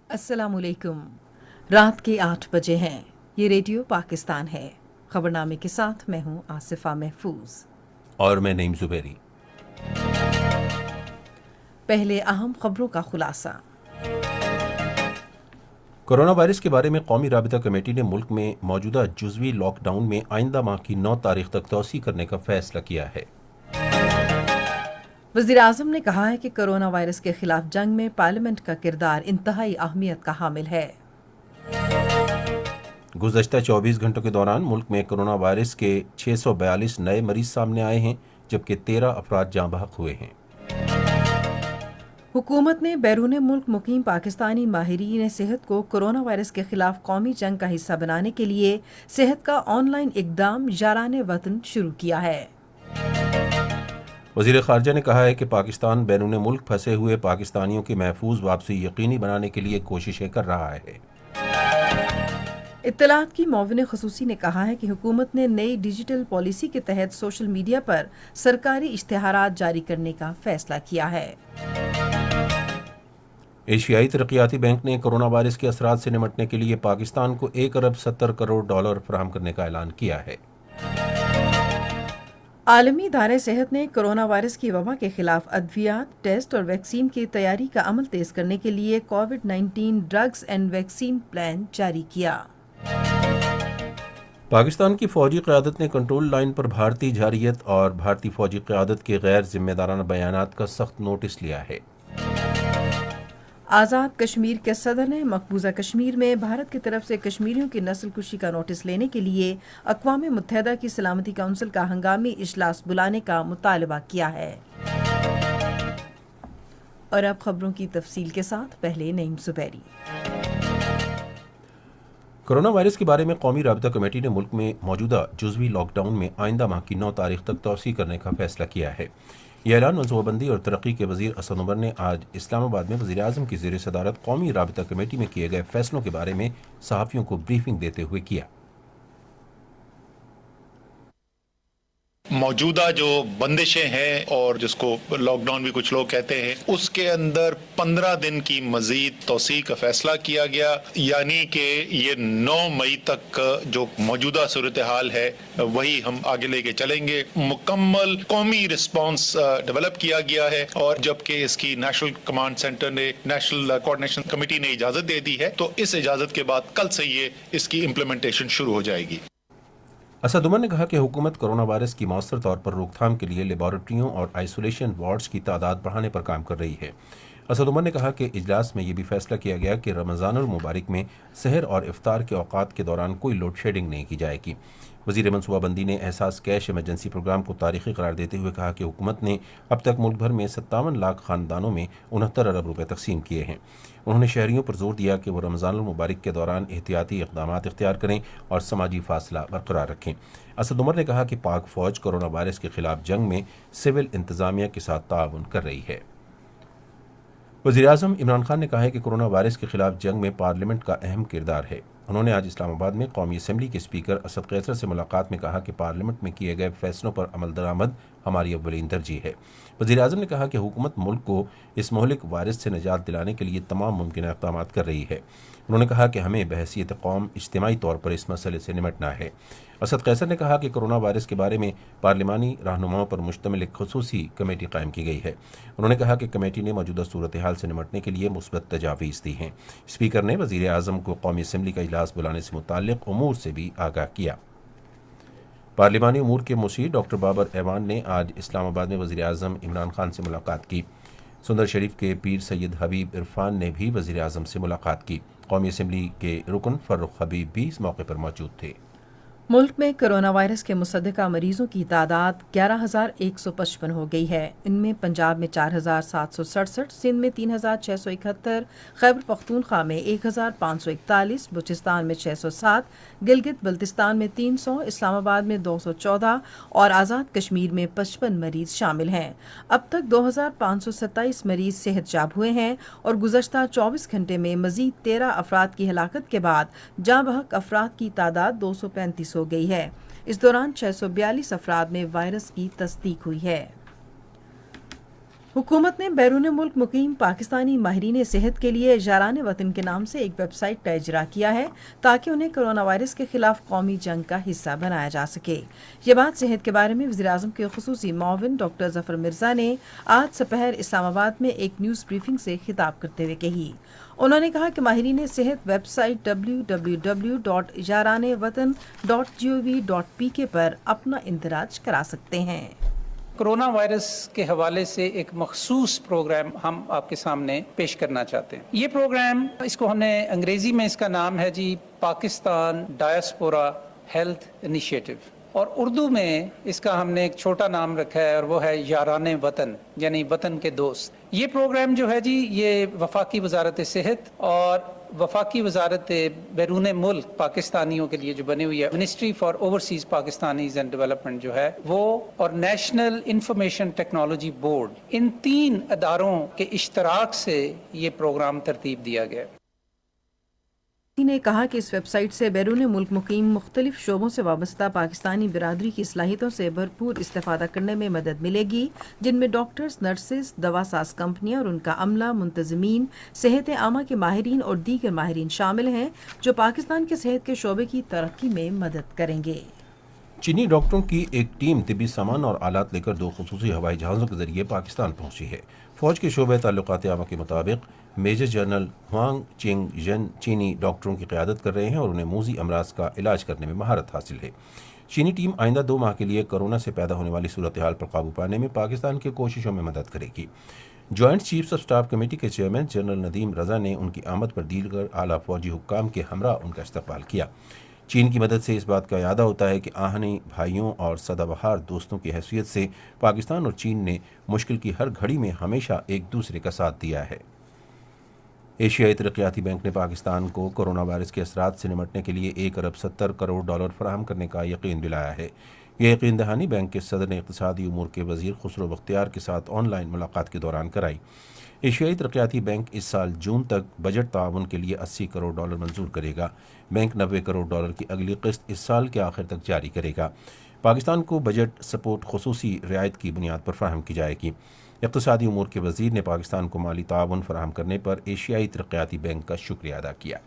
अस्सलाम वालेकुम। रात के 8 बजे हैं। ये रेडियो पाकिस्तान है। खबरनामे के साथ मैं हूँ आसिफा महफूज। और मैं नईम जुबैरी। पहले अहम खबरों का खुलासा। कोरोना वायरस के बारे में कौमी राबिता कमेटी ने मुल्क में मौजूदा जुज़वी लॉकडाउन में आइंदा माह की 9 तारीख तक तोसी करने का फैसला किया है। वज़ीर आज़म ने कहा है कि कोरोना वायरस के खिलाफ जंग में पार्लियामेंट का किरदार इंतहाई अहमियत का हामिल है। गुज़श्ता 24 घंटों के दौरान मुल्क में कोरोना वायरस के 642 नए मरीज सामने आए हैं, जबकि 13 अफराद जाँ बहक हुए हैं। हुकूमत ने बैरून मुल्क मुकीम पाकिस्तानी माहिरीन सेहत को कोरोना वायरस के खिलाफ कौमी जंग का हिस्सा बनाने के लिए सेहत का ऑनलाइन इकदाम यारान वतन शुरू किया है। वज़ीर ख़ारजा ने कहा है कि पाकिस्तान बैरून मुल्क फंसे हुए पाकिस्तानियों की महफूज वापसी यकीनी बनाने के लिए कोशिशें कर रहा है। इत्तलात की मुआविन ख़ुसूसी ने कहा है कि हुकूमत ने नई डिजिटल पॉलिसी के तहत सोशल मीडिया पर सरकारी इश्तिहारात जारी करने का फैसला किया है। एशियाई तरक्याती बैंक ने कोरोना वायरस के असरात से निपटने के लिए पाकिस्तान को 1 अरब 70 करोड़ डॉलर फराहम करने का ऐलान किया है। आलमी इदारे सेहत ने कोरोना वायरस की वबा के खिलाफ अद्वियात, टेस्ट और वैक्सीन की तैयारी का अमल तेज करने के लिए कोविड-19 ड्रग्स एंड वैक्सीन प्लान जारी किया। पाकिस्तान की फौजी क़यादत ने कंट्रोल लाइन पर भारतीय जारियत और भारतीय फौजी क़यादत के गैर जिम्मेदाराना बयानात का सख्त नोटिस लिया है। आज़ाद कश्मीर के सदर ने मकबूजा कश्मीर में भारत की तरफ से कश्मीरियों की नस्ल कुशी का नोटिस लेने के लिए अक़वाम मुत्तहिदा की सलामती काउंसिल का हंगामी इजलास बुलाने का मुतालबा किया है। और अब खबरों की तफसील के साथ पहले नईम जुबैरी। कोरोना वायरस के बारे में कौमी राबिता कमेटी ने मुल्क में मौजूदा जुज़वी लॉकडाउन में आइंदा माह की 9 तारीख तक तोसी करने का फैसला किया है। यह ऐलान मनसूबाबंदी और तरक्की के वज़ीर असद उमर ने आज इस्लामाबाद में वज़ीर आज़म की ज़ेर सदारत कौमी राबिता कमेटी में किए गए फैसलों के बारे में सहाफ़ियों को ब्रीफिंग देते हुए किया। मौजूदा जो बंदिशें हैं और जिसको लॉकडाउन भी कुछ लोग कहते हैं, उसके अंदर 15 दिन की मजीद तोसी का फैसला किया गया, यानी कि ये 9 मई तक जो मौजूदा सूरत हाल है वही हम आगे लेके चलेंगे। मुकम्मल कौमी रिस्पांस डेवलप किया गया है और जबकि इसकी नेशनल कमांड सेंटर ने, नेशनल कोऑर्डिनेशन कमेटी ने इजाजत दे दी है, तो इस इजाजत के बाद कल से ये इसकी इम्प्लीमेंटेशन शुरू हो जाएगी। असद उमर ने कहा कि हुकूमत कोरोना वायरस की मौसर तौर पर रोकथाम के लिए लेबॉरेटरियों और आइसोलेशन वार्ड्स की तादाद बढ़ाने पर काम कर रही है। असद उमर ने कहा कि इजलास में ये भी फैसला किया गया कि रमज़ानुल मुबारक में सहर और इफ्तार के औकात के दौरान कोई लोड शेडिंग नहीं की जाएगी। वज़ीर मनसूबाबंदी ने एहसास कैश इमरजेंसी प्रोग्राम को तारीखी करार देते हुए कहा कि हुकूमत ने अब तक मुल्क भर में 57 लाख खानदानों में 69 अरब रुपये तकसीम किए हैं। उन्होंने शहरियों पर जोर दिया कि वो रमज़ानुल मुबारक के दौरान एहतियाती इक़दाम इख्तियार करें और समाजी फासला बरकरार रखें। असद उमर ने कहा कि पाक फ़ौज कोरोना वायरस के खिलाफ जंग में सिविल इंतज़ामिया के साथ ताउन कर रही है। वज़ीर आज़म इमरान खान ने कहा है कि कोरोना वायरस के खिलाफ जंग में पार्लियामेंट का अहम किरदार है। उन्होंने आज इस्लामाबाद में कौमी असम्बली के स्पीकर असद कैसर से मुलाकात में कहा कि पार्लियामेंट में किए गए फैसलों पर अमल दरामद हमारी अव्वलीन तरजीह है। वज़ीर आज़म ने कहा कि हुकूमत मुल्क को इस मोहलिक वायरस से निजात दिलाने के लिए तमाम मुमकिन इक़दाम कर रही है। उन्होंने कहा कि हमें बहसीत कौम इज्तिमाई तौर पर इस मसले से निपटना है। असद कैसर ने कहा कि कोरोना वायरस के बारे में पार्लिमानी रहनुमाओं पर मुश्तमिल एक खुसूसी कमेटी कायम की गई है। उन्होंने कहा कि कमेटी ने मौजूदा सूरत हाल से निपटने के लिए मुस्बत तजावीज़ दी हैं। स्पीकर ने वज़ीर आज़म को कौमी असम्बली का इजलास बुलाने से मुताल्लिक़ उमूर से भी आगाह किया। पार्लिमानी उमूर के मुशीर डॉक्टर बाबर ऐवान ने आज इस्लामाबाद में वज़ीर आज़म इमरान खान से मुलाकात की। सुंदर शरीफ के पीर सैयद हबीब इरफान ने भी वज़ीर आज़म से मुलाकात की। कौमी असम्बली के रुकन फ़र्रुख हबीब भी इस मौके पर मौजूद थे। मुल्क में कोरोना वायरस के मुसद्दका मरीजों की तादाद 11,155 हो गई है। इनमें पंजाब में 4,767, सिंध में 3,671, खैबर पख्तूनख्वा में 1,541, बलूचिस्तान में 607, गिलगित बल्तिस्तान में 300, इस्लामाबाद में 214 और आज़ाद कश्मीर में 55 मरीज शामिल हैं। अब तक 2,527 मरीज सेहतयाब हुए हैं और गुज़श्ता 24 घंटे में मजीद 13 अफराद की हलाकत के बाद जाँ बहक अफराद की तादाद 235 हो गई है। इस दौरान 642 अफराद में वायरस की तस्दीक हुई है। हुकूमत ने बैरून मुल्क मुकीम पाकिस्तानी माहिरीन सेहत के लिए यारान वतन के नाम से एक वेबसाइट का इजरा किया है ताकि उन्हें कोरोना वायरस के खिलाफ कौमी जंग का हिस्सा बनाया जा सके। ये बात सेहत के बारे में वज़ीर-ए-आज़म के खुसूसी मुआविन डॉक्टर ज़फ़र मिर्ज़ा ने आज दोपहर इस्लामाबाद में एक न्यूज़ ब्रीफिंग से खिताब करते हुए कही। उन्होंने कहा कि माहिरीन सेहत वेबसाइट www.yaran-e-watan.gov.pk पर अपना इंदराज करा सकते हैं। कोरोना वायरस के हवाले से एक मखसूस प्रोग्राम हम आपके सामने पेश करना चाहते हैं। ये प्रोग्राम, इसको हमने अंग्रेजी में इसका नाम है जी पाकिस्तान डायस्पोरा हेल्थ इनिशिएटिव, और उर्दू में इसका हमने एक छोटा नाम रखा है और वो है यारान वतन, यानी वतन के दोस्त। ये प्रोग्राम जो है जी, ये वफाकी वजारत सेहत और वफाकी वजारत बैरून मुल्क पाकिस्तानियों के लिए जो बनी हुई है ministry for overseas Pakistanis and development जो है वो, और नेशनल इंफॉर्मेशन टेक्नोलॉजी बोर्ड, इन 3 अदारों के इश्तराक से ये प्रोग्राम तरतीब दिया गया। ने कहा कि इस वेबसाइट से बैरून मुल्क मुकीम मुख्तलिफ शोबों से वाबस्ता पाकिस्तानी बिरादरी की सलाहियतों से भरपूर इस्तेफादा करने में मदद मिलेगी, जिनमें डॉक्टर्स, नर्सेज, दवा साज कंपनियां और उनका अमला, मुंतजमीन, सेहत आमा के माहिरीन और दीगर माहिरीन शामिल हैं जो पाकिस्तान के सेहत के शोबे की तरक्की में मदद करेंगे। चीनी डॉक्टरों की एक टीम तिब्बी सामान और आलात लेकर 2 खुसूसी हवाई जहाज़ों के जरिए पाकिस्तान पहुंची है। फौज के शोबे ताल्लुकात आमा के मुताबिक मेजर जनरल हुआंग चिंग जन चीनी डॉक्टरों की क़यादत कर रहे हैं और उन्हें मूजी अमराज का इलाज करने में महारत हासिल है। चीनी टीम आइंदा 2 माह के लिए कोरोना से पैदा होने वाली सूरत हाल पर काबू पाने में पाकिस्तान की कोशिशों में मदद करेगी। Joint chiefs of staff committee के चेयरमैन जनरल नदीम रजा ने उनकी आमद पर दीगर आला फौजी हुक्काम के हमरा उनका इस्तकबाल किया। चीन की मदद से इस बात का यादा होता है कि आहनी भाइयों और सदाबहार दोस्तों की हैसियत से पाकिस्तान और चीन ने मुश्किल की हर घड़ी में हमेशा एक दूसरे का साथ दिया है। एशियाई तरक्याती बैंक ने पाकिस्तान को कोरोना वायरस के असरात से निमटने के लिए $1 अरब 70 करोड़ फराहम करने का यकीन दिलाया है। यह यकीन दहानी बैंक के सदर ने इक़्तिसादी उमूर के वज़ीर खुसरो बख्तियार के साथ ऑनलाइन मुलाकात के दौरान कराई। एशियाई तरक्याती बैंक इस साल जून तक बजट ताउन के लिए $80 करोड़ मंजूर करेगा। बैंक $90 करोड़ की अगली किस्त इस साल के आखिर तक जारी करेगा। पाकिस्तान को बजट सपोर्ट खुसूसी रियायत की बुनियाद पर फराहम की जाएगी। इक़्तिसादी उमूर के वज़ीर ने पाकिस्तान को माली ताउन फराहम करने पर एशियाई तरक्याती बैंक का शुक्रिया अदा किया।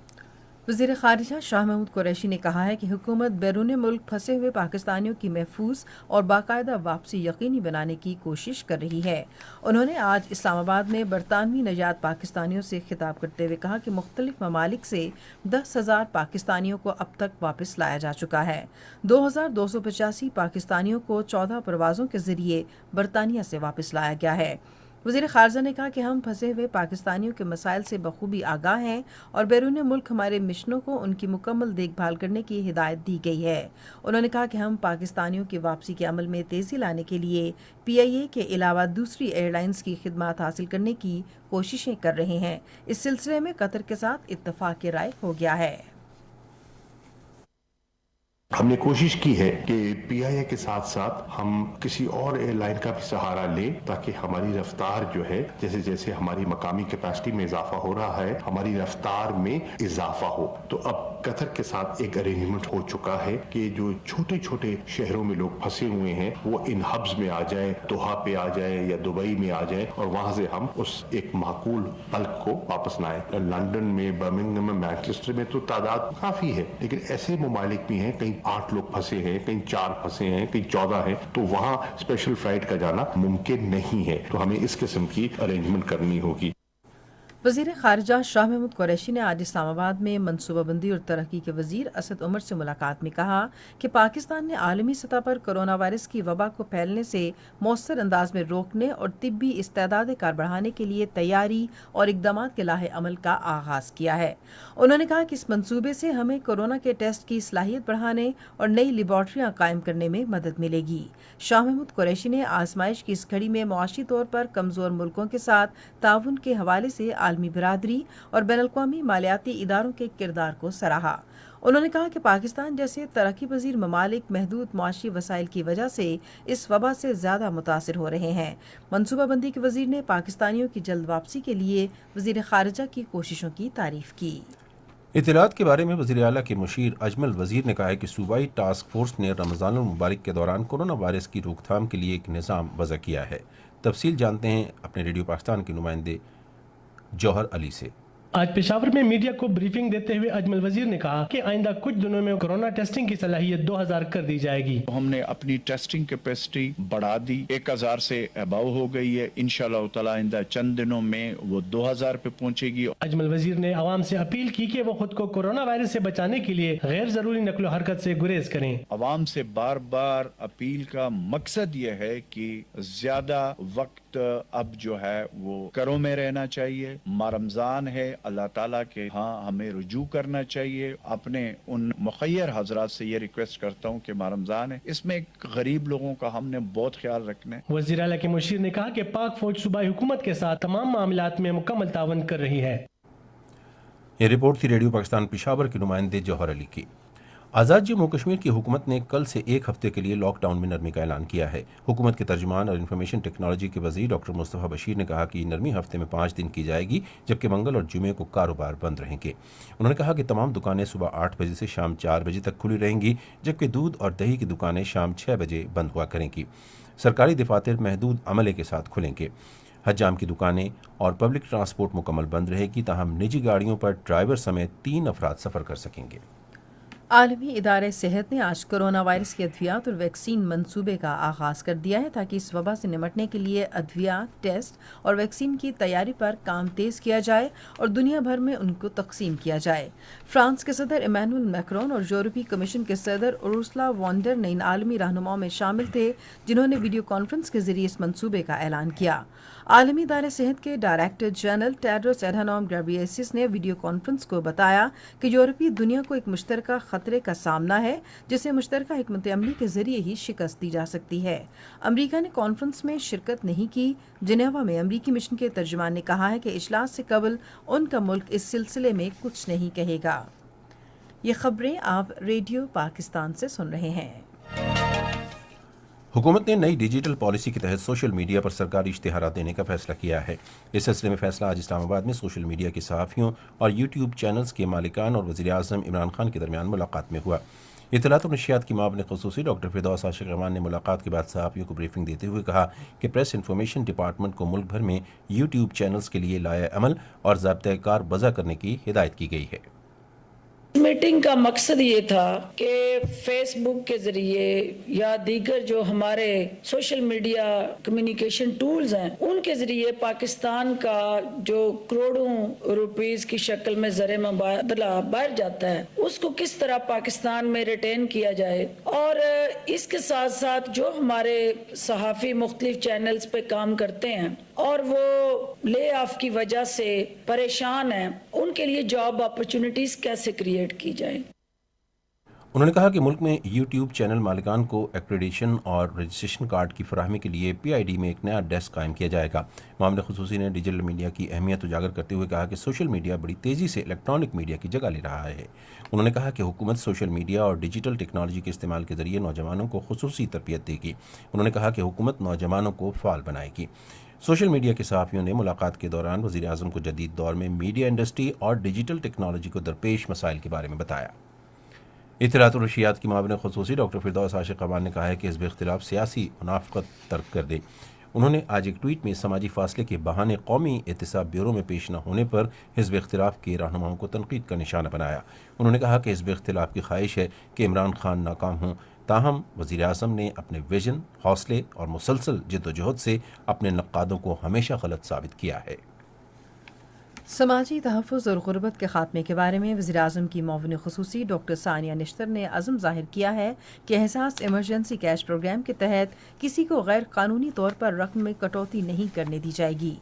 वज़ीर ख़ारिजा शाह महमूद कुरैशी ने कहा है कि हुकूमत बैरून मुल्क फंसे हुए पाकिस्तानियों की महफूज और बाकायदा वापसी यकीनी बनाने की कोशिश कर रही है। उन्होंने आज इस्लामाबाद में बरतानवी नजात पाकिस्तानियों से खिताब करते हुए कहा कि मुख्तलिफ ममालिक से 10,000 पाकिस्तानियों को अब तक वापस लाया जा चुका है। 2,285 पाकिस्तानियों को 14 परवाज़ों के ज़रिए बरतानिया से वापस लाया गया है। वज़ीर ख़ारिजा ने कहा कि हम फंसे हुए पाकिस्तानियों के मसाइल से बखूबी आगाह हैं और बैरून मुल्क हमारे मिशनों को उनकी मुकम्मल देखभाल करने की हिदायत दी गई है। उन्होंने कहा कि हम पाकिस्तानियों की वापसी के अमल में तेज़ी लाने के लिए PIA के अलावा दूसरी एयरलाइंस की खिदमत हासिल करने की कोशिशें कर रहे हैं। इस सिलसिले में कतर के साथ इत्तफ़ाक़ राय हो गया है। हमने कोशिश की है कि PIA के साथ साथ हम किसी और एयरलाइन का भी सहारा लें ताकि हमारी रफ्तार जो है, जैसे जैसे हमारी मकामी कैपेसिटी में इजाफा हो रहा है, हमारी रफ्तार में इजाफा हो। तो अब कतर के साथ एक अरेंजमेंट हो चुका है कि जो छोटे छोटे शहरों में लोग फंसे हुए हैं वो इन हब्स में आ जाए, दोहा पे आ जाए या दुबई में आ जाए और वहां से हम उस एक माकूल बल्क को वापस लाएं। लंदन में, बर्मिंघम में, मैनचेस्टर में तो तादाद काफी है, लेकिन ऐसे ममालिक भी हैं कहीं 8 लोग फंसे हैं, कहीं 4 फंसे हैं, कहीं 14 हैं, तो वहां स्पेशल फ्लाइट का जाना मुमकिन नहीं है। तो हमें इस किस्म की अरेंजमेंट करनी होगी। वज़ीर ख़ारिजा शाह महमूद कुरैशी ने आज इस्लामाबाद में मनसूबाबंदी और तरक्की के वज़ीर असद उमर से मुलाकात में कहा कि पाकिस्तान ने आलमी सतह पर कोरोना वायरस की वबा को फैलने से मौसर अंदाज में रोकने और तिब्बी इस्तेदाद कार बढ़ाने के लिए तैयारी और इक़दामात के लाहे अमल का आगाज़ किया है। उन्होंने कहा कि इस मंसूबे से हमें कोरोना के टेस्ट की सलाहियत बढ़ाने और नई लेबॉर्ट्रियाँ कायम करने में मदद मिलेगी। शाह महमूद कुरैशी ने आजमाइश की इस घड़ी में मुआशी तौर पर कमज़ोर मुल्कों के साथ ताउन के हवाले से आलमी बिरादरी और बैनुल-अक़वामी मालियाती इदारों के किरदार को सराहा। उन्होंने कहा कि पाकिस्तान जैसे तरक्की पजीर ममालिक महदूद मुआशी वसाइल की वजह से इस वबा से ज़्यादा मुतासिर हो रहे हैं। मनसूबाबंदी के वज़ीर ने पाकिस्तानियों की जल्द वापसी के लिए वज़ीर ख़ारिजा की कोशिशों की तारीफ़ की। اطلاعات کے بارے میں وزیر اعلیٰ کے مشیر اجمل وزیر نے کہا ہے کہ صوبائی ٹاسک فورس نے رمضان المبارک کے دوران کورونا وائرس کی روک تھام کے لیے ایک نظام وضع کیا ہے۔ تفصیل جانتے ہیں اپنے ریڈیو پاکستان کے نمائندے جوہر علی سے۔ آج پشاور میں میڈیا کو بریفنگ دیتے ہوئے اجمل وزیر نے کہا کہ آئندہ کچھ دنوں میں کورونا ٹیسٹنگ کی صلاحیت 2000 کر دی جائے گی۔ ہم نے اپنی ٹیسٹنگ کیپیسٹی بڑھا دی، 1000 سے اباؤ ہو گئی ہے، انشاءاللہ تعالی آئندہ چند دنوں میں وہ 2000 پہ پہنچے گی۔ اجمل وزیر نے عوام سے اپیل کی کہ وہ خود کو کورونا وائرس سے بچانے کے لیے غیر ضروری نقل و حرکت سے گریز کریں۔ عوام سے بار بار اپیل کا مقصد یہ ہے کہ زیادہ وقت اب جو ہے وہ گھروں میں رہنا چاہیے، ماہ رمضان ہے، اللہ تعالیٰ کے ہاں ہمیں رجوع کرنا چاہیے۔ اپنے ان مخیر حضرات سے یہ ریکویسٹ کرتا ہوں کہ ماہ رمضان ہے، اس میں غریب لوگوں کا ہم نے بہت خیال رکھنا ہے۔ وزیر اعلیٰ کے مشیر نے کہا کہ پاک فوج صوبائی حکومت کے ساتھ تمام معاملات میں مکمل تعاون کر رہی ہے۔ یہ رپورٹ تھی ریڈیو پاکستان پشاور کے نمائندے جوہر علی کی۔ آزاد جموں کشمیر کی حکومت نے کل سے ایک ہفتے کے لیے لاک ڈاؤن میں نرمی کا اعلان کیا ہے۔ حکومت کے ترجمان اور انفارمیشن ٹیکنالوجی کے وزیر ڈاکٹر مصطفیٰ بشیر نے کہا کہ یہ نرمی ہفتے میں 5 دن کی جائے گی، جبکہ منگل اور جمعے کو کاروبار بند رہیں گے۔ انہوں نے کہا کہ تمام دکانیں صبح 8 بجے سے شام 4 بجے تک کھلی رہیں گی، جبکہ دودھ اور دہی کی دکانیں شام 6 بجے بند ہوا کریں گی۔ سرکاری دفاتر محدود عملے کے ساتھ کھلیں گے۔ حجام کی دکانیں اور پبلک ٹرانسپورٹ مکمل بند رہے گی، تاہم نجی گاڑیوں پر ڈرائیور سمیت 3 افراد سفر کر سکیں گے۔ عالمی ادارہ صحت نے آج کورونا وائرس کے ادویات اور ویکسین منصوبے کا آغاز کر دیا ہے تاکہ اس وبا سے نمٹنے کے لیے ادویات، ٹیسٹ اور ویکسین کی تیاری پر کام تیز کیا جائے اور دنیا بھر میں ان کو تقسیم کیا جائے۔ فرانس کے صدر ایمانوئل میکرون اور یورپی کمیشن کے صدر ارسولا وان ڈر لائن عالمی رہنماؤں میں شامل تھے، جنہوں نے ویڈیو کانفرنس کے ذریعے اس منصوبے کا اعلان کیا۔ عالمی ادارہ صحت کے ڈائریکٹر جنرل ٹیڈروس ایڈھانوم گیبریئیسس نے ویڈیو کانفرنس کو بتایا کہ یورپی دنیا کو ایک مشترکہ خطرے کا سامنا ہے جسے مشترکہ حکمت عملی کے ذریعے ہی شکست دی جا سکتی ہے۔ امریکہ نے کانفرنس میں شرکت نہیں کی۔ جنیوا میں امریکی مشن کے ترجمان نے کہا ہے کہ اجلاس سے قبل ان کا ملک اس سلسلے میں کچھ نہیں کہے گا۔ یہ خبریں آپ ریڈیو پاکستان سے سن رہے ہیں۔ حکومت نے نئی ڈیجیٹل پالیسی کے تحت سوشل میڈیا پر سرکاری اشتہارات دینے کا فیصلہ کیا ہے۔ اس سلسلے میں فیصلہ آج اسلام آباد میں سوشل میڈیا کے صحافیوں اور یوٹیوب چینلز کے مالکان اور وزیر اعظم عمران خان کے درمیان ملاقات میں ہوا۔ اطلاعات اور نشریات کی معاون خصوصی ڈاکٹر فردوس عاشق امان نے ملاقات کے بعد صحافیوں کو بریفنگ دیتے ہوئے کہا کہ پریس انفارمیشن ڈپارٹمنٹ کو ملک بھر میں یوٹیوب چینلز کے لیے لائحہ عمل اور ضابطۂ کار وضع کرنے کی ہدایت کی گئی ہے۔ میٹنگ کا مقصد یہ تھا کہ فیس بک کے ذریعے یا دیگر جو ہمارے سوشل میڈیا کمیونیکیشن ٹولز ہیں ان کے ذریعے پاکستان کا جو کروڑوں روپیز کی شکل میں زر مبادلہ باہر جاتا ہے اس کو کس طرح پاکستان میں ریٹین کیا جائے، اور اس کے ساتھ ساتھ جو ہمارے صحافی مختلف چینلز پہ کام کرتے ہیں اور وہ لے آف کی وجہ سے پریشان ہیں ان کے لیے جاب اپرچونٹیز کیسے کریٹ کی جائیں۔ انہوں نے کہا کہ ملک میں یوٹیوب چینل مالکان کو ایکریڈیشن اور رجسٹریشن کارڈ کی فراہمی کے لیے پی آئی ڈی میں ایک نیا ڈیسک قائم کیا جائے گا۔ معاملہ خصوصی نے ڈیجیٹل میڈیا کی اہمیت اجاگر کرتے ہوئے کہا کہ سوشل میڈیا بڑی تیزی سے الیکٹرانک میڈیا کی جگہ لے رہا ہے۔ انہوں نے کہا کہ حکومت سوشل میڈیا اور ڈیجیٹل ٹیکنالوجی کے استعمال کے ذریعے نوجوانوں کو خصوصی تربیت دے گی۔ انہوں نے کہا کہ حکومت نوجوانوں کو فعال بنائے گی۔ سوشل میڈیا کے صحافیوں نے ملاقات کے دوران وزیر اعظم کو جدید دور میں میڈیا انڈسٹری اور ڈیجیٹل ٹیکنالوجی کو درپیش مسائل کے بارے میں بتایا۔ اطلاعات و نشریات کی معاون خصوصی ڈاکٹر فردوس عاشق امان نے کہا ہے کہ حزب اختلاف سیاسی منافقت ترک کر دے۔ انہوں نے آج ایک ٹویٹ میں سماجی فاصلے کے بہانے قومی احتساب بیورو میں پیش نہ ہونے پر حزب اختلاف کے رہنماؤں کو تنقید کا نشانہ بنایا۔ انہوں نے کہا کہ حزب اختلاف کی خواہش ہے کہ عمران خان ناکام ہوں، تاہم وزیر اعظم نے اپنے ویژن، حوصلے اور مسلسل جد و جہد سے اپنے نقادوں کو ہمیشہ غلط ثابت کیا ہے۔ سماجی تحفظ اور غربت کے خاتمے کے بارے میں وزیر اعظم کی معاون خصوصی ڈاکٹر ثانیہ نشتر نے عزم ظاہر کیا ہے کہ احساس ایمرجنسی کیش پروگرام کے تحت کسی کو غیر قانونی طور پر رقم میں کٹوتی نہیں کرنے دی جائے گی۔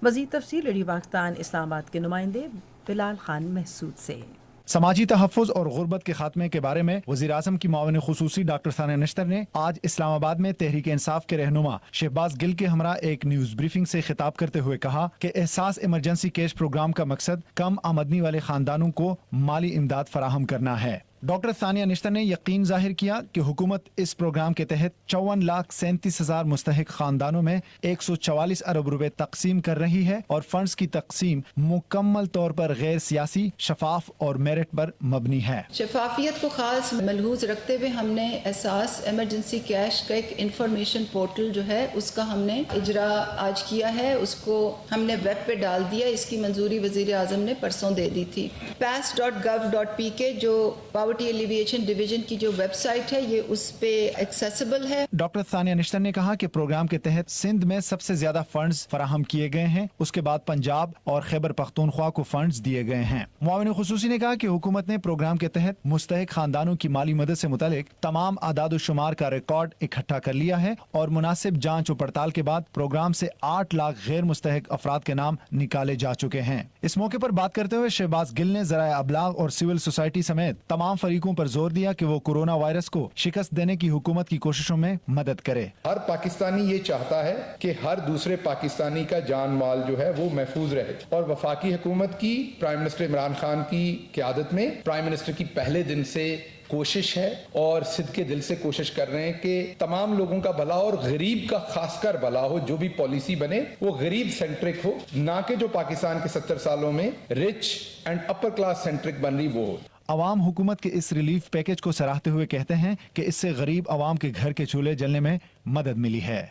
مزید تفصیل ریڈیو پاکستان اسلام آباد کے نمائندے بلال خان محسود سے۔ سماجی تحفظ اور غربت کے خاتمے کے بارے میں وزیر اعظم کی معاون خصوصی ڈاکٹر ثانیہ نشتر نے آج اسلام آباد میں تحریک انصاف کے رہنما شہباز گل کے ہمراہ ایک نیوز بریفنگ سے خطاب کرتے ہوئے کہا کہ احساس ایمرجنسی کیش پروگرام کا مقصد کم آمدنی والے خاندانوں کو مالی امداد فراہم کرنا ہے۔ डॉक्टर सानिया निश्तर ने यकीन जाहिर किया कि हुकूमत इस प्रोग्राम के तहत 54,37,000 मुस्तहिक खानदानों में 144 अरब रुपए तकसीम कर रही है और फंड्स की तकसीम मुकम्मल तौर पर गैर सियासी, शफाफ और मेरिट पर मबनी है। शफाफियत को खास मलहूज रखते हुए हमने एहसास इमरजेंसी कैश का एक इंफॉर्मेशन पोर्टल जो है उसका हमने इजरा आज किया है, उसको हमने वेब पे डाल दिया। इसकी मंजूरी वजीर आजम ने परसों दे दी थी। pass.gov.pk जो पॉवर्टी एलिविएशन डिवीजन की जो वेबसाइट है ये उस पे एक्सेसिबल है। डॉक्टर सानिया निश्तर ने कहा कि प्रोग्राम के तहत सिंध में सबसे ज्यादा फंड्स फराहम किए गए हैं, उसके बाद पंजाब और खैबर पख्तूनख्वा को फंड्स दिए गए हैं। मुआविन खुसूसी ने कहा कि हुकूमत ने प्रोग्राम के तहत मुस्तहिक खानदानों की माली मदद से मुतालिक तमाम आदाद शुमार का रिकॉर्ड इकट्ठा कर लिया है और मुनासिब जांच और पड़ताल के बाद प्रोग्राम से 8 लाख गैर मुस्तहिक अफराद के नाम निकाले जा चुके हैं। इस मौके पर बात करते हुए शहबाज गिल ने ज़राए अबलाग और सिविल सोसाइटी समेत तमाम फरीकों पर जोर दिया कि वो कोरोना वायरस को शिकस्त देने की हुकूमत की कोशिशों में मदद करे। हर पाकिस्तानी ये चाहता है कि हर दूसरे पाकिस्तानी का जान माल जो है वो महफूज रहे और वफाकी हुकूमत की प्राइम मिनिस्टर इमरान खान की क़यादत में प्राइम मिनिस्टर की पहले दिन से कोशिश है और सिद्के दिल से कोशिश कर रहे हैं कि तमाम लोगों का भला और गरीब का खासकर भला हो। जो भी पॉलिसी बने वो गरीब सेंट्रिक हो, ना कि जो पाकिस्तान के 70 सालों में rich and upper class centric बन रही वो हो। अवाम हुकूमत के इस रिलीफ पैकेज को सराहते हुए कहते हैं कि इससे गरीब अवाम के घर के चूल्हे जलने में मदद मिली है।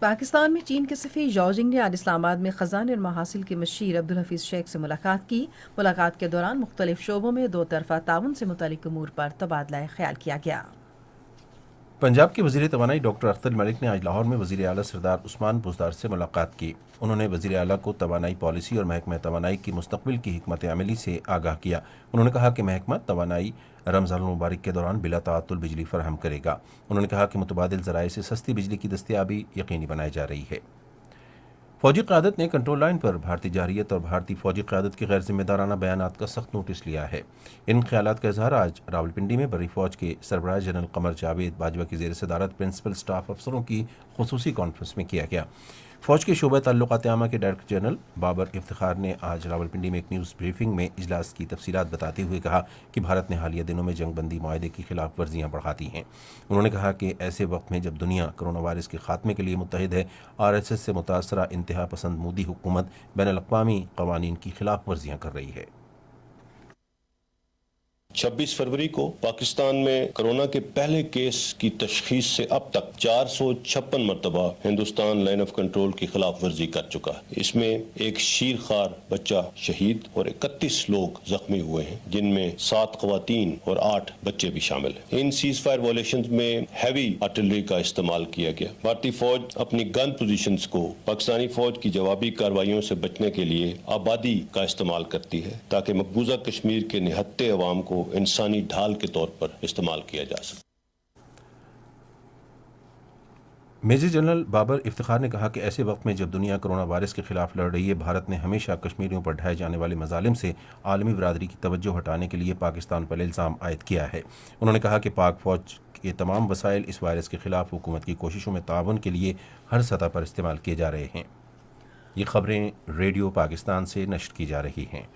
पाकिस्तान में चीन के सफ़ीर जॉजिंग ने आज इस्लामाबाद में ख़ज़ाने महासिल के मशीर अब्दुल हफीज़ शेख से मुलाकात की। मुलाकात के दौरान मुख्तलिफ शोबों में दो तरफ़ा ताउन से मुतालिक अमूर पर तबादला ख्याल किया गया। पंजाब के वज़ीर तवानाई डॉक्टर अख्तर मलिक ने आज लाहौर में वज़ीर आला सरदार उस्मान बुज़दार से मुलाकात की। उन्होंने वज़ीर आला को तवानाई पॉलिसी और महकमा तवानाई की मुस्तक़बिल की हिकमत अमली से आगाह किया। उन्होंने कहा कि महकमा तवानाई रमज़ान मुबारक के दौरान बिला ताअत्तुल बिजली फराहम करेगा। उन्होंने कहा कि मुतबादिल ज़राए से सस्ती बिजली की दस्तयाबी यकीनी बनाई जा रही है। फ़ौजी क़यादत ने कंट्रोल लाइन पर भारतीय जारहियत और भारतीय फ़ौजी क़यादत के गैर ज़िम्मेदाराना बयानात का सख्त नोटिस लिया है। इन ख़यालात का इज़हार आज रावलपिंडी में बर्री फ़ौज के सरबराह जनरल कमर जावेद बाजवा की ज़ेर सदारत प्रिंसिपल स्टाफ अफसरों की खुसूसी कॉन्फ्रेंस में किया गया। फ़ौज के शोबा ताल्लुकात आमा के डायरेक्टर जनरल बाबर इफ्तिखार ने आज रावलपिंडी में एक न्यूज़ ब्रीफिंग में इजलास की तफसीलात बताते हुए कहा कि भारत ने हालिया दिनों में जंगबंदी मुआहदे की खिलाफ वर्जियाँ बढ़ा दी हैं। उन्होंने कहा कि ऐसे वक्त में जब दुनिया कोरोना वायरस के खात्मे के लिए मुत्तहिद है, RSS से मुतासरा इंतहा पसंद मोदी हुकूमत बैनुल-अक़वामी क़वानीन की खिलाफ वर्जियाँ कर रही है। 26 फरवरी को पाकिस्तान में कोरोना के पहले केस की तशखीस से अब तक 456 मरतबा हिंदुस्तान लाइन ऑफ कंट्रोल की खिलाफ वर्जी कर चुका है। इसमें एक शीरखार बच्चा शहीद और 31 लोग जख्मी हुए हैं, जिनमें 7 ख़वातीन और 8 बच्चे भी शामिल हैं। इन सीज फायर वायलेशंस में हैवी आर्टिलरी का इस्तेमाल किया गया। भारतीय फौज अपनी गन पोजीशंस को पाकिस्तानी फौज की जवाबी कार्रवाइयों से बचने के लिए आबादी का इस्तेमाल करती है, ताकि मकबूजा कश्मीर के निहत्ते अवाम को इंसानी ढाल के तौर पर इस्तेमाल किया जा सके। मेजर जनरल बाबर इफ्तिखार ने कहा कि ऐसे वक्त में जब दुनिया कोरोना वायरस के खिलाफ लड़ रही है, भारत ने हमेशा कश्मीरियों पर ढाए जाने वाले मजालिम से आलमी बरादरी की तवज्जो हटाने के लिए पाकिस्तान पर इल्ज़ाम आयद किया है। उन्होंने कहा कि पाक फौज के तमाम वसाइल इस वायरस के खिलाफ हुकूमत की कोशिशों में ताउन के लिए हर सतह पर इस्तेमाल किए जा रहे हैं। ये खबरें रेडियो पाकिस्तान से नश्र की जा रही हैं।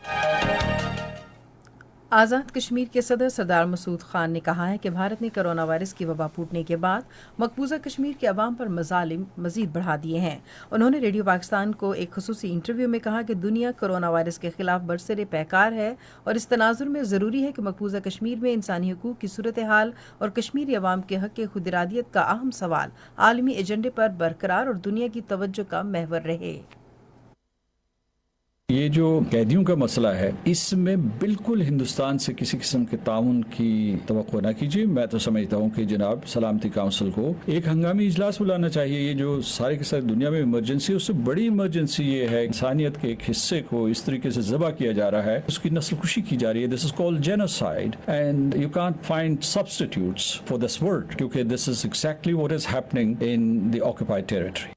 आज़ाद कश्मीर के सदर सरदार मसूद खान ने कहा है कि भारत ने कोरोना वायरस की वबा फूटने के बाद मकबूजा कश्मीर के अवाम पर मजालिम मजीद बढ़ा दिए हैं। उन्होंने रेडियो पाकिस्तान को एक खुसूसी इंटरव्यू में कहा कि दुनिया कोरोना वायरस के खिलाफ बरसरे पैकार है और इस तनाजुर में ज़रूरी है कि मकबूजा कश्मीर में इंसानी हकूक़ की सूरत हाल और कश्मीरी अवाम के हक़ खुद इरादियत का अहम सवाल आलमी एजेंडे पर बरकरार और दुनिया की तवज्जो का महवर रहे। ये जो कैदियों का मसला है, इसमें बिल्कुल हिंदुस्तान से किसी किस्म के ताउन की तवक्को ना कीजिए। मैं तो समझता हूँ कि जनाब सलामती काउंसिल को एक हंगामी इजलास बुलाना चाहिए। ये जो सारे के सारे दुनिया में इमरजेंसी, उससे बड़ी इमरजेंसी ये है, इंसानियत के एक हिस्से को इस तरीके से ज़बह किया जा रहा है, उसकी नस्ल खुशी की जा रही है। This is called genocide and you can't find substitutes for this word, क्योंकि this is exactly what is happening in the occupied territory.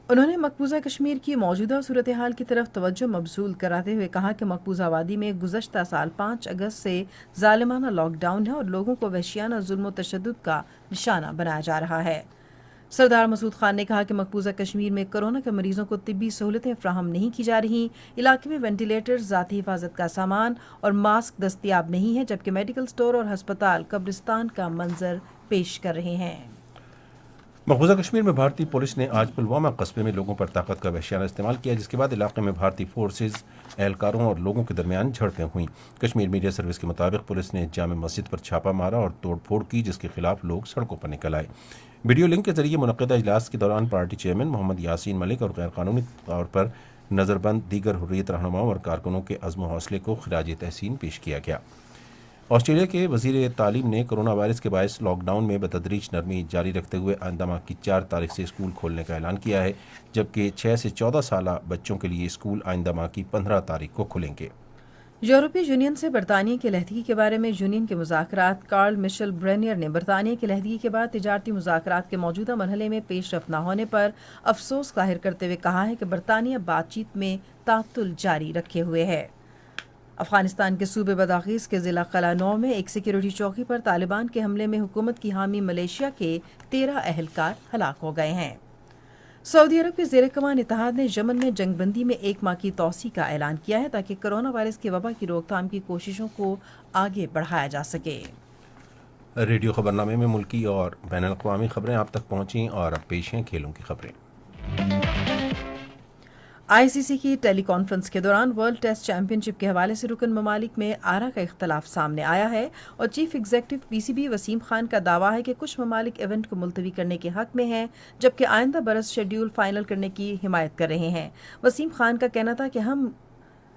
उन्होंने मकबूजा कश्मीर की मौजूदा सूरत हाल की तरफ तवज्जो मबसूल कराते हुए कहा कि मकबूजा वादी में गुज़श्ता साल 5 अगस्त से ज़ालिमाना लॉकडाउन है और लोगों को वहशियाना जुल्म व तशद्दुद का निशाना बनाया जा रहा है। सरदार मसूद खान ने कहा कि मकबूजा कश्मीर में कोरोना के मरीजों को तिब्बी सहूलतें फ्राहम नहीं की जा रही। इलाके में वेंटिलेटर, ज़ाती हिफाजत का सामान और मास्क दस्तयाब नहीं है, जबकि मेडिकल स्टोर और हस्पताल कब्रिस्तान का मंजर पेश कर रहे हैं। मकबूजा कश्मीर में भारतीय पुलिस ने आज पुलवामा कस्बे में लोगों पर ताकत का वहशियाना इस्तेमाल किया, जिसके बाद इलाके में भारतीय फोर्सेज, एहलकारों और लोगों के दरमियान झड़पें हुई। कश्मीर मीडिया सर्विस के मुताबिक पुलिस ने जामे मस्जिद पर छापा मारा और तोड़फोड़ की, जिसके खिलाफ लोग सड़कों पर निकल आए। वीडियो लिंक के जरिए मुनक़िदा इजलास के दौरान पार्टी चेयरमैन मोहम्मद यासीन मलिक और गैरकानूनी तौर पर नज़रबंद दीगर हुर्रियत रहनुमाओं और कारकुनों के अज़्म व हौसले को खिराज तहसीन पेश किया गया। ऑस्ट्रेलिया के वज़ीर तालीम ने कोरोना वायरस के बायस लॉकडाउन में बतदरीज नरमी जारी रखते हुए आइंदा माह की 4 तारीख से स्कूल खोलने का ऐलान किया है, जबकि 6 से 14 साल बच्चों के लिए स्कूल आइंदा माह की 15 तारीख को खुलेंगे। यूरोपीय यूनियन से बरतानिया की अलहदगी के बारे में यूनियन के मुज़ाकरात। कार्ल मिशेल ब्रेनियर ने बरतानिया की अलहदगी के बाद तिजारती मुज़ाकरात के मौजूदा मरहले में पेशरफ न होने पर अफसोस जाहिर करते हुए कहा है कि बरतानिया बातचीत में तातुल जारी रखे हुए है। अफगानिस्तान के सूबे बदाखीस के ज़िला कलानौ में एक सिक्योरिटी चौकी पर तालिबान के हमले में हुकूमत की हामी मलेशिया के 13 अहलकार हलाक हो गए हैं। सऊदी अरब के ज़ेर कमान इत्तेहाद ने यमन में जंगबंदी में 1 माह की तौसी का ऐलान किया है, ताकि कोरोना वायरस की वबा की रोकथाम की कोशिशों को आगे बढ़ाया जा सके। रेडियो खबरनामे में मुल्की और बैनुल-अक़वामी खबरें आप तक पहुंची और अब पेश हैं खेलों की खबरें। आईसीसी की टेली कॉन्फ्रेंस के दौरान वर्ल्ड टेस्ट चैंपियनशिप के हवाले से रुकन ममालिक में आरा का इख्तलाफ सामने आया है और chief executive PCB Wasim Khan का दावा है कि कुछ ममालिक इवेंट को मुलतवी करने के हक में हैं, जबकि आइंदा बरस शेड्यूल फाइनल करने की हिमायत कर रहे हैं। वसीम खान का कहना था कि हम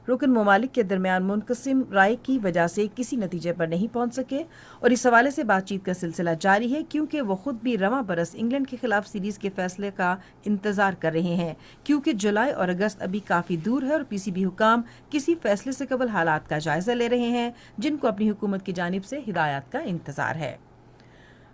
रुकन ममालिक के दरमियान मुनक़सिम राय की वजह से किसी नतीजे पर नहीं पहुंच सके और इस हवाले से बातचीत का सिलसिला जारी है, क्योंकि वो खुद भी रवां बरस इंग्लैंड के खिलाफ सीरीज के फैसले का इंतजार कर रहे हैं, क्योंकि जुलाई और अगस्त अभी काफ़ी दूर है और पीसीबी हुकाम किसी फैसले से कबल हालात का जायजा ले रहे हैं, जिनको अपनी हुकूमत की जानिब से हिदायत का इंतजार है।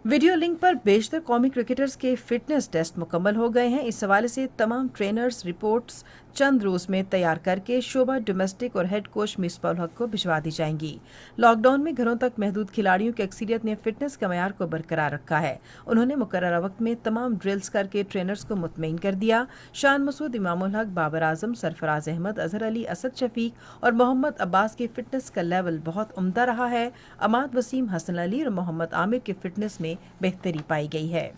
वीडियो लिंक पर बेशतर कौमी क्रिकेटर्स के फिटनेस टेस्ट मुकम्मल हो गए हैं। इस हवाले से तमाम ट्रेनर्स रिपोर्ट्स चंद रोज में तैयार करके शोबा डोमेस्टिक और हेड कोच मिसबाह उल हक को भिजवा दी जाएंगी। लॉकडाउन में घरों तक महदूद खिलाड़ियों की अक्सरियत ने फिटनेस का मयार को बरकरार रखा है। उन्होंने मुकर्ररा वक्त में तमाम ड्रिल्स करके ट्रेनर्स को मुतमईन कर दिया। शान मसूद, इमाम उल हक, बाबर आजम, सरफराज अहमद, अजहर अली, असद शफीक और मोहम्मद अब्बास के फिटनेस का लेवल बहुत उम्दा रहा है। अमाद वसीम, हसन अली और मोहम्मद आमिर के फिटनेस में बेहतरी पाई गई है।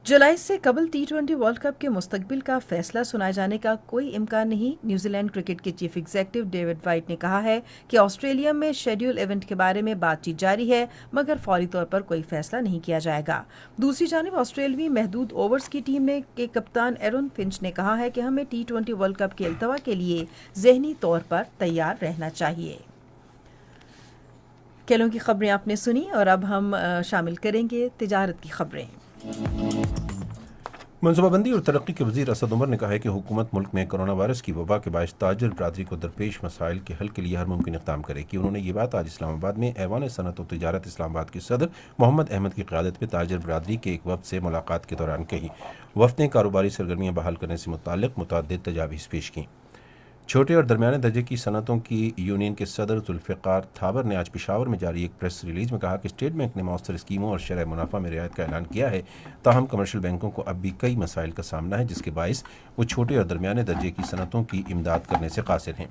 जुलाई से कबल T20 वर्ल्ड कप के मुस्तकबिल का फैसला सुनाए जाने का कोई इम्कान नहीं। न्यूजीलैंड क्रिकेट के चीफ एग्जीक्यूटिव डेविड वाइट ने कहा है कि ऑस्ट्रेलिया में शेड्यूल इवेंट के बारे में बातचीत जारी है, मगर फौरी तौर पर कोई फैसला नहीं किया जाएगा। दूसरी जानिब ऑस्ट्रेलवी महदूद ओवर्स की टीम के कप्तान एरन फिंच ने कहा है कि हमें T20 वर्ल्ड कप के अल्तवा के लिए ज़हनी तौर पर तैयार रहना चाहिए। खेलों की खबरें आपने सुनी और अब हम शामिल करेंगे तिजारत की खबरें। मनसूबाबंदी और तरक्की के वज़ीर असद उमर ने कहा है कि हुकूमत मुल्क में कोरोना वायरस की वबा के बायस ताजिर बरादरी को दरपेश मसाइल के हल के लिए हर मुमकिन इक़दाम करेगी। उन्होंने ये बात आज इस्लामाबाद में ऐवान सनत और तिजारत इस्लामाबाद के सदर मोहम्मद अहमद की क़यादत में ताजिर बरादरी के एक वफ़द से मुलाकात के दौरान कही। वफ़द ने कारोबारी सरगर्मियाँ बहाल करने से मुताल्लिक़ मुतअद्दिद तजावीज़ पेश की। छोटे और दरमियाने दर्जे की सनतों की यूनियन के सदर जुल्फ़िकार थाबर ने आज पेशावर में जारी एक प्रेस रिलीज में कहा कि स्टेट बैंक ने मौसर स्कीमों और शरह मुनाफा में रियायत का ऐलान किया है, ताहम कमर्शियल बैंकों को अब भी कई मसाइल का सामना है, जिसके बायस वो छोटे और दरमियाने दर्जे की सनतों की इमदाद करने से कासिर हैं।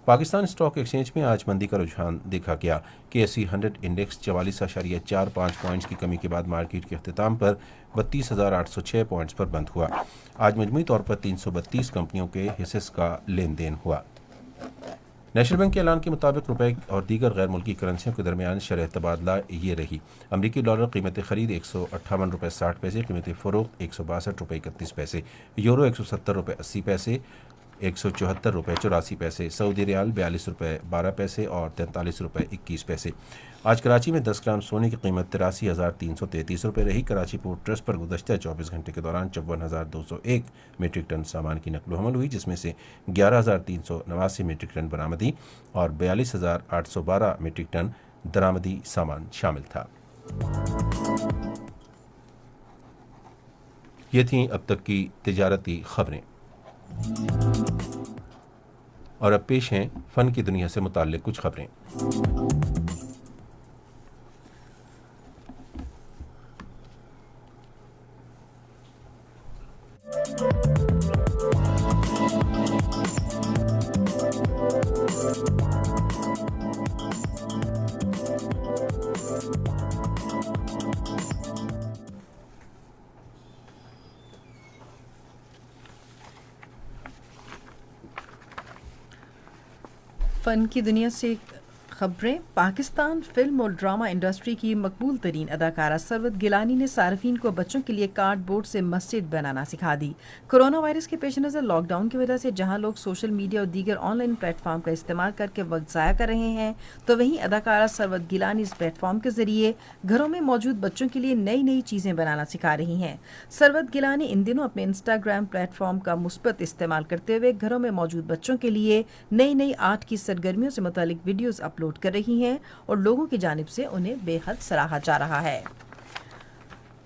पाकिस्तान स्टॉक एक्सचेंज में आज मंदी का रुझान देखा गया। KSE 100 इंडेक्स 44.45 पॉइंट्स की कमी के बाद मार्केट के अख्तिताम पर 32,806 पॉइंट्स पर बंद हुआ। आज मजमूई तौर पर 332 कंपनियों के हिस्सेस का लेन देन हुआ। नेशनल बैंक के ऐलान के मुताबिक रुपए और दीगर गैर मुल्की करेंसियों के दरमियान शरह तबादला ये रही। अमरीकी डॉलर कीमत खरीद 158 रुपये 60 पैसे, कीमत फ़रोख्त 162 रुपये 31 पैसे, यूरो 170 रुपये 80 पैसे, 174 रुपये 84 पैसे, सऊदी रियाल 42 रुपये 12 पैसे और 43 रुपये 21 पैसे। आज कराची में 10 ग्राम सोने की कीमत 83,333 रुपये रही। कराची पोर्ट ट्रस्ट पर गुज़श्ता 24 घंटे के दौरान 54,201 मीट्रिक टन सामान की नकलो हमल हुई, जिसमें से 11,389 मीट्रिक टन बरामदी और 42,812 मीट्रिक टन दरामदी सामान शामिल था। ये थीं अब तक की तिजारती खबरें और अब पेश हैं फ़न की दुनिया से मुताल्लिक़ कुछ खबरें। फन की दुनिया से खबरें। पाकिस्तान फिल्म और ड्रामा इंडस्ट्री की मकबूल तरीन अदाकारा सरवत गिलानी ने सार्फिन को बच्चों के लिए कार्डबोर्ड से मस्जिद बनाना सिखा दी। कोरोना वायरस के पेश नज़र लॉकडाउन की वजह से जहां लोग सोशल मीडिया और दीगर ऑनलाइन प्लेटफॉर्म का इस्तेमाल करके वक्त ज़ाया कर रहे हैं, तो वहीं अदाकारा सरवत गिलानी इस प्लेटफॉर्म के जरिए घरों में मौजूद बच्चों के लिए नई नई चीज़ें बनाना सिखा रही हैं। सरवत गिलानी इन दिनों अपने इंस्टाग्राम प्लेटफॉर्म का मुस्बत इस्तेमाल करते हुए घरों में मौजूद बच्चों के लिए नई नई आर्ट की सरगर्मियों से मुतालिक वीडियोज़ अपलोड कर रही हैं और लोगों की जानिब से उन्हें बेहद सराहा जा रहा है।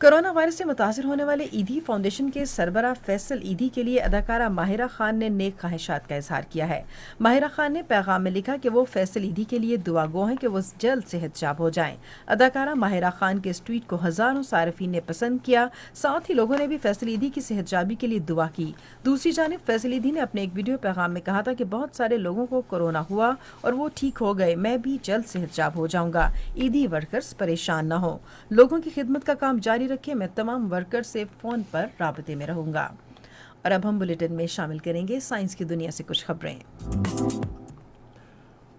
कोरोना वायरस से मुतासिर होने वाले ईदी फाउंडेशन के सरबराह फैसल ईदी के लिए अदाकारा माहिरा खान ने नेक ख्वाहिशात का इजहार किया है। माहिरा खान ने पैगाम में लिखा कि वो फैसल ईदी के लिए दुआ गो हैं कि वो जल्द सेहतयाब हो जाएं। अदाकारा माहिरा खान के इस ट्वीट को हजारों सार्फिन ने पसंद किया। साथ ही लोगों ने भी फैसल ईदी की सेहतयाबी के लिए दुआ की। दूसरी जानिब फैसल ईदी ने अपने एक वीडियो पैगाम में कहा था कि बहुत सारे लोगों को कोरोना हुआ और वो ठीक हो गए, मैं भी जल्द सेहतयाब हो जाऊंगा। ईदी वर्कर्स परेशान न हो, लोगों की खिदमत का काम जारी रखें, मैं तमाम वर्कर से फोन पर राबते में रहूंगा। और अब हम बुलेटिन में शामिल करेंगे साइंस की दुनिया से कुछ खबरें।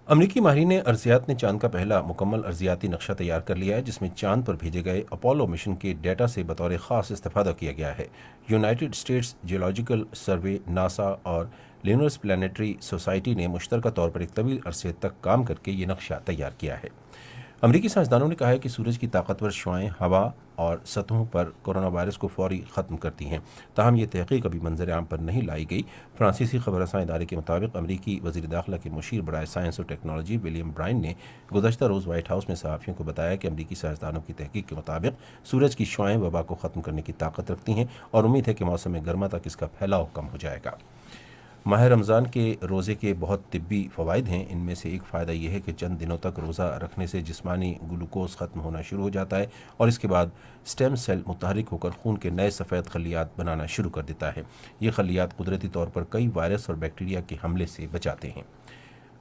अमरीकी माहिरीन ने अर्जियात ने चांद का पहला मुकम्मल अर्जियाती नक्शा तैयार कर लिया है, जिसमें चांद पर भेजे गए अपोलो मिशन के डेटा से बतौर ख़ास इस्तेफादा किया गया है। यूनाइटेड स्टेट्स जियोलॉजिकल सर्वे, नासा और लिनर्स प्लानिटरी सोसाइटी ने मुश्तरका तौर पर एक तवील अरसे तक काम करके ये नक्शा तैयार किया है। अमरीकी साइंसदानों ने कहा है कि सूरज की ताकतवर शुआएं हवा और सतहों पर कोरोना वायरस को फौरी ख़त्म करती हैं। ताहम ये तहकीक अभी मंजर आम पर नहीं लाई गई। फ्रांसीसी खबरसां इदारे के मुताबिक अमरीकी वज़ीर दाखिला के मुशीर बराए साइंस और टेक्नोलॉजी विलियम ब्राइन ने गुज़श्ता रोज़ वाइट हाउस में सहाफ़ियों को बताया कि अमरीकी साइंसदानों की तहकीक के मुताबिक सूरज की शुआएं वबा को ख़त्म करने की ताकत रखती हैं और उम्मीद है कि मौसम गर्मा तक इसका फैलाव कम हो जाएगा। माह रमज़ान के रोज़े के बहुत तिब्बी फ़वाइद हैं। इनमें से एक फ़ायदा यह है कि चंद दिनों तक रोज़ा रखने से जिस्मानी ग्लूकोज ख़त्म होना शुरू हो जाता है और इसके बाद स्टेम सेल मुतहरिक होकर खून के नए सफ़ेद खलियात बनाना शुरू कर देता है। ये खलियात कुदरती तौर पर कई वायरस और बैक्टीरिया के हमले से बचाते हैं।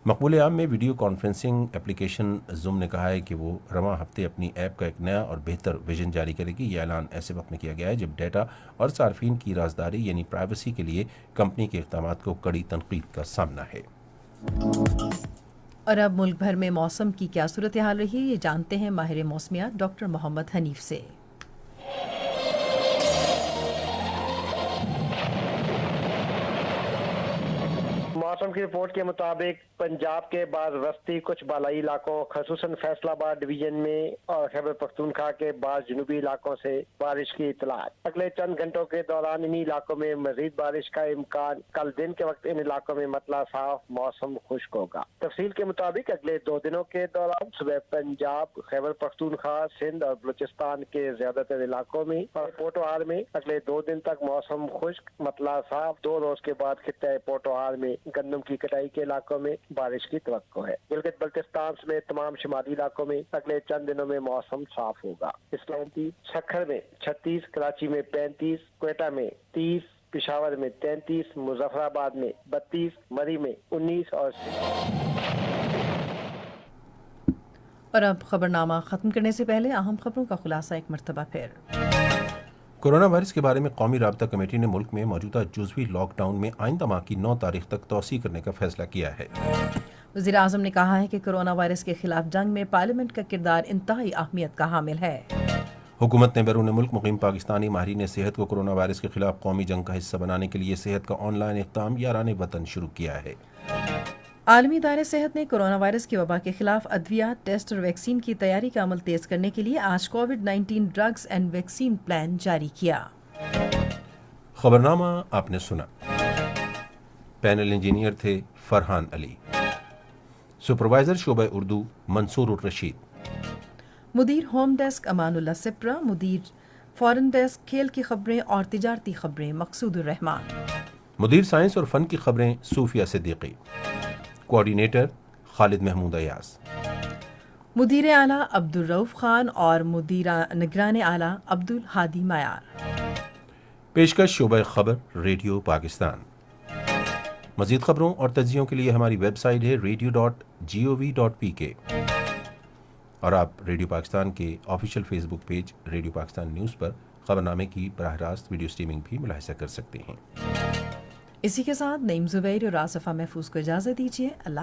मकबूल आम में वीडियो कॉन्फ्रेंसिंग एप्लीकेशन ज़ूम ने कहा है कि वो रवां हफ्ते अपनी ऐप का एक नया और बेहतर विजन जारी करेगी। यह ऐलान ऐसे वक्त में किया गया है जब डेटा और सार्फिन की राजदारी यानी प्राइवेसी के लिए कंपनी के इक़दामात को कड़ी तनकीद का सामना है। और अब मुल्क भर में मौसम की क्या सूरत हाल रही है, ये जानते हैं माहिर मौसमियात डॉक्टर मोहम्मद हनीफ से। मौसम की रिपोर्ट के मुताबिक पंजाब के बाद वस्ती कुछ बालाई इलाकों खसूसन फैसलाबाद डिवीजन में और खैबर पख्तूनख्वा के बाद जनूबी इलाकों से बारिश की इतलात। अगले चंद घंटों के दौरान इन्हीं इलाकों में मजीद बारिश का इम्कान। कल दिन के वक्त इन इलाकों में मतला साफ, मौसम खुश्क होगा। तफसील के मुताबिक अगले 2 दिनों के दौरान सुबह पंजाब, खैबर पख्तूनख्वा, सिंध और बलूचिस्तान के ज्यादातर इलाकों में और पोटोहार में अगले 2 दिन तक मौसम खुश्क, मतला साफ। 2 रोज के बाद खित्ते पोटोहार में गंदम की कटाई के इलाकों में बारिश की तवक्को है। गिलगित बल्तिस्तान समेत तमाम शुमाली इलाकों में अगले चंद दिनों में मौसम साफ होगा। इस्लामाबाद, शक्कर में 36, कराची में 35, क्वेटा में 30, पिशावर में 33, मुजफ्फराबाद में 32, मरी में 19 और अब खबरनामा खत्म करने से पहले अहम खबरों का खुलासा एक मरतबा फिर। कोरोना वायरस के बारे में कौमी राबता कमेटी ने मुल्क में मौजूदा जुज़वी लॉकडाउन में आइंदा माह की 9 तारीख तक तौसी करने का फैसला किया है। वज़ीर आज़म ने कहा है कि कोरोना वायरस के खिलाफ जंग में पार्लियामेंट का किरदार इंतहाई अहमियत का हामिल है। हुकूमत ने बैरून मुल्क मुकीम पाकिस्तानी माहिरीन सेहत को कोरोना वायरस के खिलाफ कौमी जंग का हिस्सा बनाने के लिए सेहत का ऑनलाइन इक़दाम याराने वतन शुरू किया है। आलमी इदारे सेहत ने कोरोना वायरस की वबा के खिलाफ अद्वियात, टेस्ट और वैक्सीन की तैयारी का अमल तेज करने के लिए आज कोविड-19 ड्रग्स एंड वैक्सीन प्लान जारी किया। खबरनामा आपने सुना। पैनल इंजीनियर थे फरहान अली, सुपरवाइजर शोबा उर्दू मंसूर रशीद, मुदीर होम डेस्क अमानुल्लाह सिप्रा, मुदीर फॉरेन डेस्क खेल की खबरें और तिजारती खबरें मकसूदुर रहमान, मुदीर साइंस और फन की खबरें सूफिया सिद्दीकी, कोऑर्डिनेटर खालिद महमूद अयाज, मुदीर आला अब्दुल रऊफ खान और मुदीर निगरान आला अब्दुल हादी मायार। پیشکش شعبہ خبر ریڈیو پاکستان۔ مزید خبروں اور تجزیوں کے لیے ہماری ویب سائٹ ہے radio.gov.pk اور آپ ریڈیو پاکستان کے آفیشیل فیس بک پیج ریڈیو پاکستان نیوز پر خبرنامے کی براہ راست ویڈیو سٹریمنگ بھی ملاحظہ کر سکتے ہیں۔ اسی کے ساتھ نعیم زبیر اور آصفہ محفوظ کو اجازت دیجیے۔ اللہ